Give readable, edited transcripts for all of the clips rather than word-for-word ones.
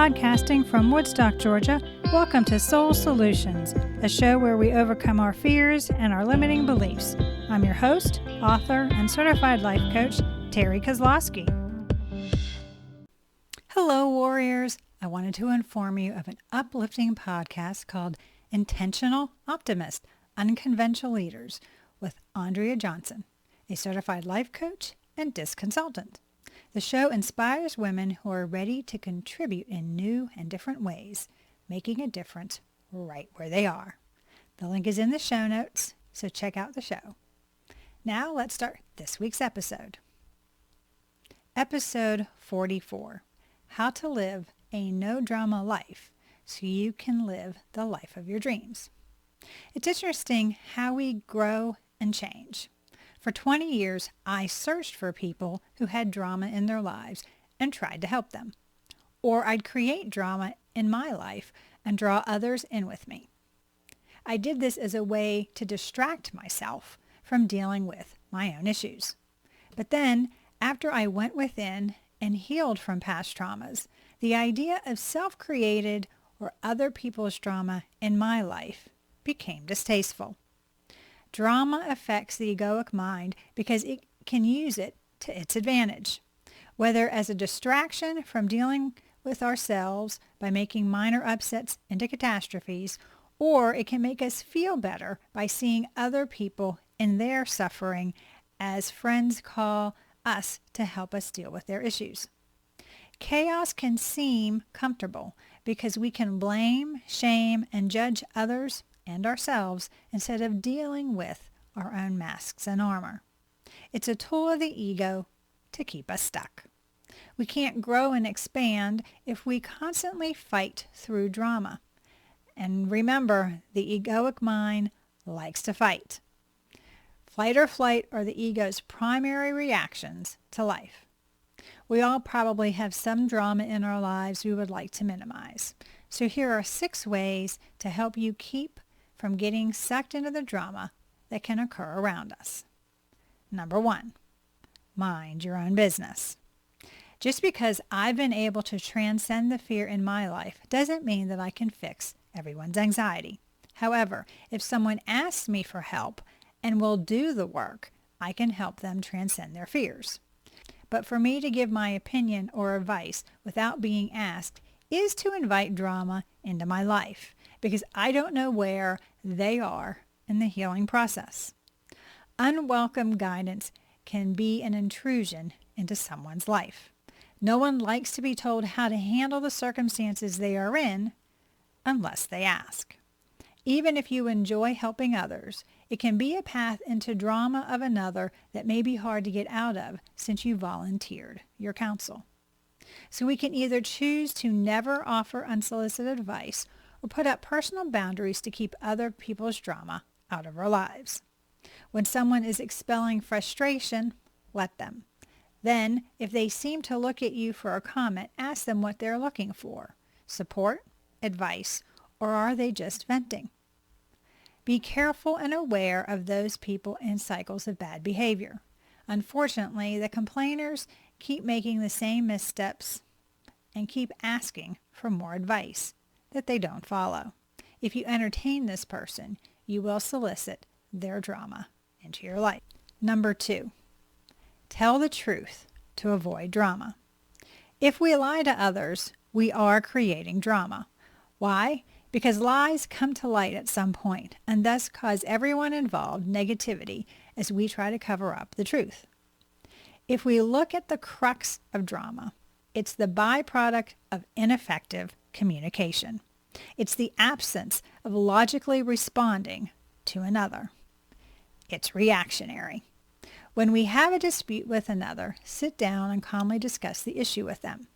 Podcasting from Woodstock, Georgia, welcome to Soul Solutions, a show where we overcome our fears and our limiting beliefs. I'm your host, author, and certified life coach, Terry Kozlowski. Hello, warriors. I wanted to inform you of an uplifting podcast called Intentional Optimist, Unconventional Leaders with Andrea Johnson, a certified life coach and DISC consultant. The show inspires women who are ready to contribute in new and different ways, making a difference right where they are. The link is in the show notes, so check out the show. Now let's start this week's episode. Episode 44, How to Live a No-Drama Life So You Can Live the Life of Your Dreams. It's interesting how we grow and change. For 20 years, I searched for people who had drama in their lives and tried to help them. Or I'd create drama in my life and draw others in with me. I did this as a way to distract myself from dealing with my own issues. But then, after I went within and healed from past traumas, the idea of self-created or other people's drama in my life became distasteful. Drama affects the egoic mind because it can use it to its advantage, whether as a distraction from dealing with ourselves by making minor upsets into catastrophes, or it can make us feel better by seeing other people in their suffering as friends call us to help us deal with their issues. Chaos can seem comfortable because we can blame, shame, and judge others and ourselves instead of dealing with our own masks and armor. It's a tool of the ego to keep us stuck. We can't grow and expand if we constantly fight through drama. And remember, the egoic mind likes to fight. Flight or flight are the ego's primary reactions to life. We all probably have some drama in our lives we would like to minimize. So here are 6 ways to help you keep from getting sucked into the drama that can occur around us. Number 1, mind your own business. Just because I've been able to transcend the fear in my life doesn't mean that I can fix everyone's anxiety. However, if someone asks me for help and will do the work, I can help them transcend their fears. But for me to give my opinion or advice without being asked is to invite drama into my life because I don't know where they are in the healing process. Unwelcome guidance can be an intrusion into someone's life. No one likes to be told how to handle the circumstances they are in unless they ask. Even if you enjoy helping others, it can be a path into drama of another that may be hard to get out of since you volunteered your counsel. So we can either choose to never offer unsolicited advice or put up personal boundaries to keep other people's drama out of our lives. When someone is expelling frustration, let them. Then, if they seem to look at you for a comment, ask them what they're looking for: support, advice, or are they just venting? Be careful and aware of those people in cycles of bad behavior. Unfortunately, the complainers keep making the same missteps and keep asking for more advice that they don't follow. If you entertain this person, you will solicit their drama into your life. Number 2, tell the truth to avoid drama. If we lie to others, we are creating drama. Why? Because lies come to light at some point and thus cause everyone involved negativity as we try to cover up the truth. If we look at the crux of drama, it's the byproduct of ineffective communication. It's the absence of logically responding to another. It's reactionary. When we have a dispute with another, sit down and calmly discuss the issue with them.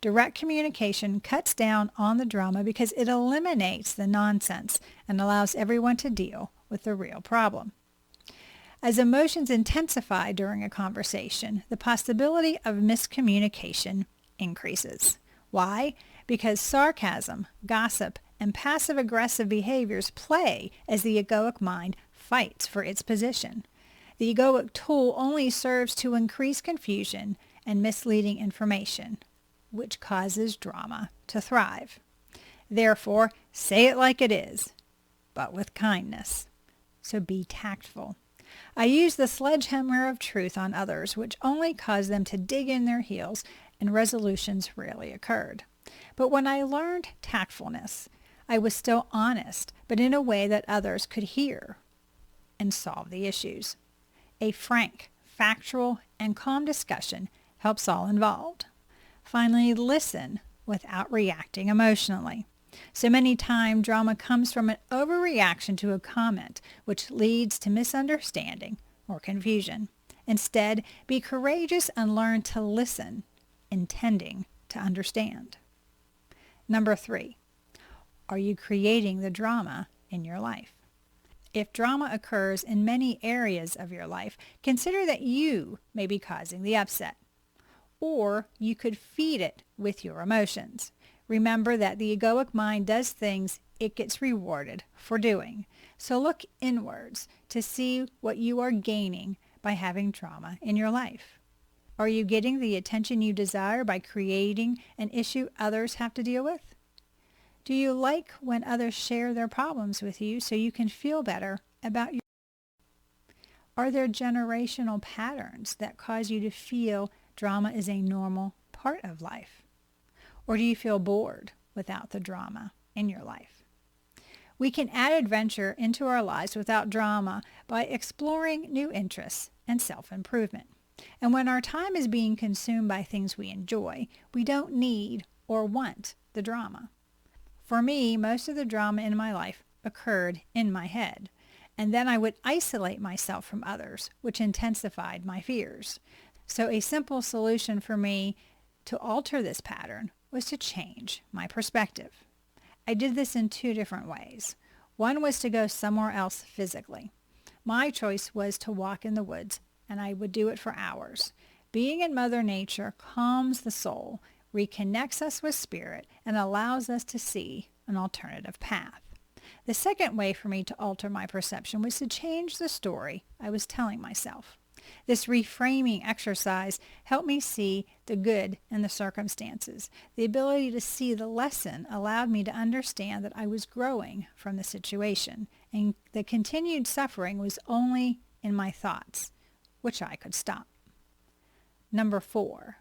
Direct communication cuts down on the drama because it eliminates the nonsense and allows everyone to deal with the real problem. As emotions intensify during a conversation, the possibility of miscommunication increases. Why? Because sarcasm, gossip, and passive-aggressive behaviors play as the egoic mind fights for its position. The egoic tool only serves to increase confusion and misleading information, which causes drama to thrive. Therefore, say it like it is, but with kindness. So be tactful. I use the sledgehammer of truth on others, which only caused them to dig in their heels, and resolutions rarely occurred. But when I learned tactfulness, I was still honest, but in a way that others could hear and solve the issues. A frank, factual, and calm discussion helps all involved. Finally, listen without reacting emotionally. So many times, drama comes from an overreaction to a comment, which leads to misunderstanding or confusion. Instead, be courageous and learn to listen, intending to understand. Number 3, are you creating the drama in your life? If drama occurs in many areas of your life, consider that you may be causing the upset. Or you could feed it with your emotions. Remember that the egoic mind does things it gets rewarded for doing. So look inwards to see what you are gaining by having drama in your life. Are you getting the attention you desire by creating an issue others have to deal with? Do you like when others share their problems with you so you can feel better about your? Are there generational patterns that cause you to feel drama is a normal part of life? Or do you feel bored without the drama in your life? We can add adventure into our lives without drama by exploring new interests and self-improvement. And when our time is being consumed by things we enjoy, we don't need or want the drama. For me, most of the drama in my life occurred in my head, and then I would isolate myself from others, which intensified my fears. So a simple solution for me to alter this pattern was to change my perspective. I did this in 2 different ways. One was to go somewhere else physically. My choice was to walk in the woods, and I would do it for hours. Being in Mother Nature calms the soul, reconnects us with spirit, and allows us to see an alternative path. The second way for me to alter my perception was to change the story I was telling myself. This reframing exercise helped me see the good in the circumstances. The ability to see the lesson allowed me to understand that I was growing from the situation, and the continued suffering was only in my thoughts, which I could stop. Number 4,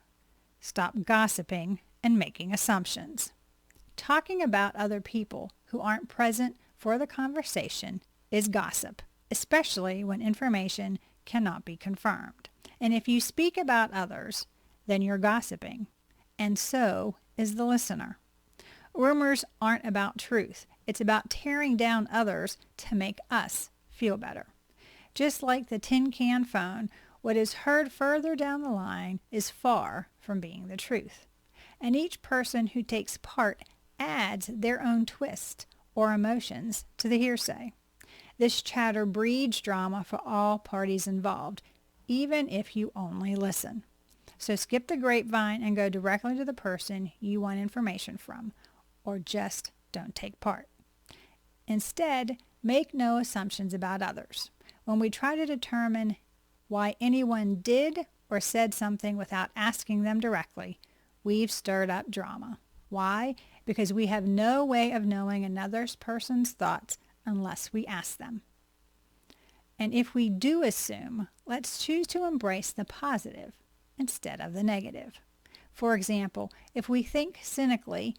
stop gossiping and making assumptions. Talking about other people who aren't present for the conversation is gossip, especially when information cannot be confirmed. And if you speak about others, then you're gossiping, and so is the listener. Rumors aren't about truth. It's about tearing down others to make us feel better. Just like the tin can phone, what is heard further down the line is far from being the truth. And each person who takes part adds their own twist or emotions to the hearsay. This chatter breeds drama for all parties involved, even if you only listen. So skip the grapevine and go directly to the person you want information from, or just don't take part. Instead, make no assumptions about others. When we try to determine why anyone did or said something without asking them directly, we've stirred up drama. Why? Because we have no way of knowing another person's thoughts unless we ask them. And if we do assume, let's choose to embrace the positive instead of the negative. For example, if we think cynically,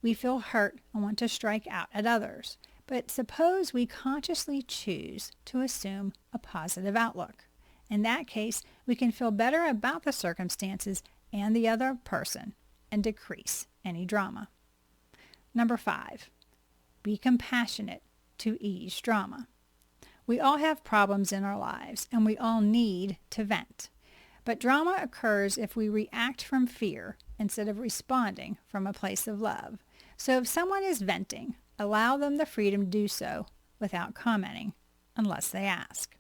we feel hurt and want to strike out at others. But suppose we consciously choose to assume a positive outlook. In that case, we can feel better about the circumstances and the other person and decrease any drama. Number 5, be compassionate to ease drama. We all have problems in our lives, and we all need to vent. But drama occurs if we react from fear instead of responding from a place of love. So if someone is venting, allow them the freedom to do so without commenting, unless they ask.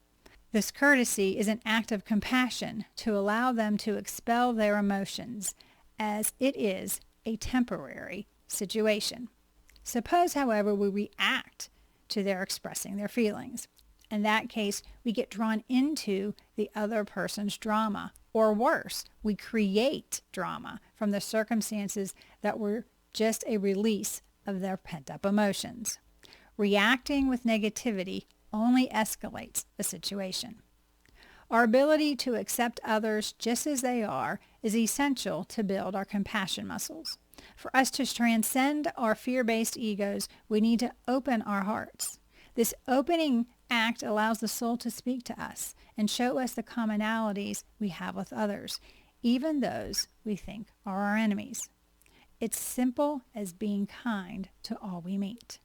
This courtesy is an act of compassion to allow them to expel their emotions, as it is a temporary situation. Suppose, however, we react to their expressing their feelings. In that case, we get drawn into the other person's drama, or worse, we create drama from the circumstances that were just a release of their pent-up emotions. Reacting with negativity only escalates the situation. Our ability to accept others just as they are is essential to build our compassion muscles. For us to transcend our fear-based egos, we need to open our hearts. This opening act allows the soul to speak to us and show us the commonalities we have with others, even those we think are our enemies. It's simple as being kind to all we meet.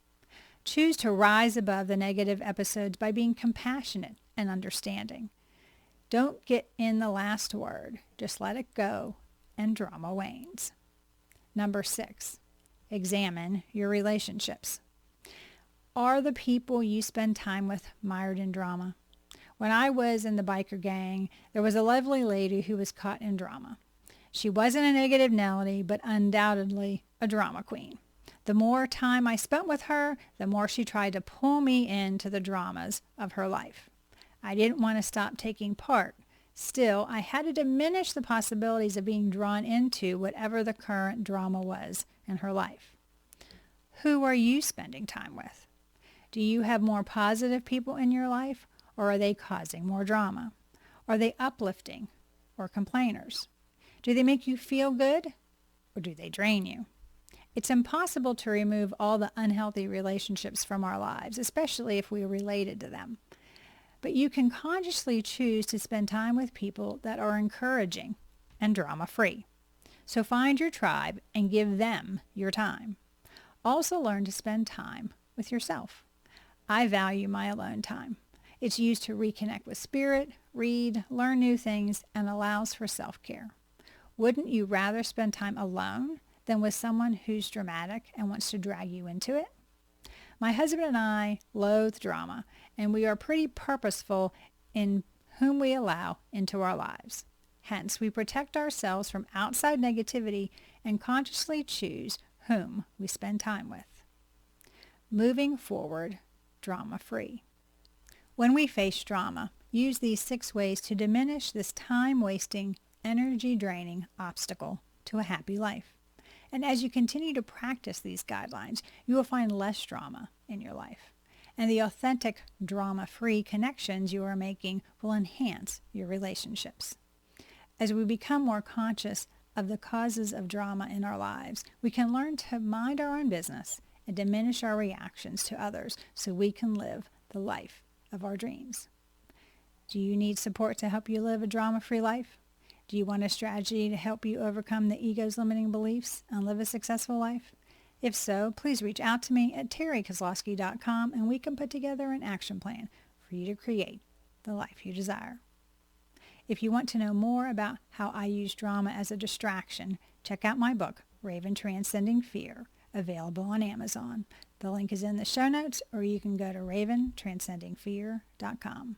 Choose to rise above the negative episodes by being compassionate and understanding. Don't get in the last word. Just let it go and drama wanes. Number 6, examine your relationships. Are the people you spend time with mired in drama? When I was in the biker gang, there was a lovely lady who was caught in drama. She wasn't a negative Nelly, but undoubtedly a drama queen. The more time I spent with her, the more she tried to pull me into the dramas of her life. I didn't want to stop taking part. Still, I had to diminish the possibilities of being drawn into whatever the current drama was in her life. Who are you spending time with? Do you have more positive people in your life, or are they causing more drama? Are they uplifting or complainers? Do they make you feel good, or do they drain you? It's impossible to remove all the unhealthy relationships from our lives, especially if we are related to them. But you can consciously choose to spend time with people that are encouraging and drama-free. So find your tribe and give them your time. Also learn to spend time with yourself. I value my alone time. It's used to reconnect with spirit, read, learn new things, and allows for self-care. Wouldn't you rather spend time alone than with someone who's dramatic and wants to drag you into it? My husband and I loathe drama, and we are pretty purposeful in whom we allow into our lives. Hence, we protect ourselves from outside negativity and consciously choose whom we spend time with. Moving forward, drama-free. When we face drama, use these 6 ways to diminish this time-wasting, energy-draining obstacle to a happy life. And as you continue to practice these guidelines, you will find less drama in your life. And the authentic, drama-free connections you are making will enhance your relationships. As we become more conscious of the causes of drama in our lives, we can learn to mind our own business and diminish our reactions to others so we can live the life of our dreams. Do you need support to help you live a drama-free life? Do you want a strategy to help you overcome the ego's limiting beliefs and live a successful life? If so, please reach out to me at terrykozlowski.com and we can put together an action plan for you to create the life you desire. If you want to know more about how I use drama as a distraction, check out my book, Raven Transcending Fear, available on Amazon. The link is in the show notes, or you can go to raventranscendingfear.com.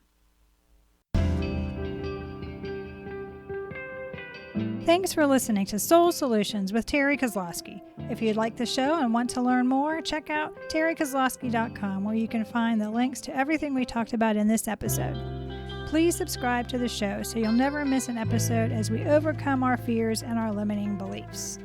Thanks for listening to Soul Solutions with Terry Kozlowski. If you'd like the show and want to learn more, check out terrykozlowski.com, where you can find the links to everything we talked about in this episode. Please subscribe to the show so you'll never miss an episode as we overcome our fears and our limiting beliefs.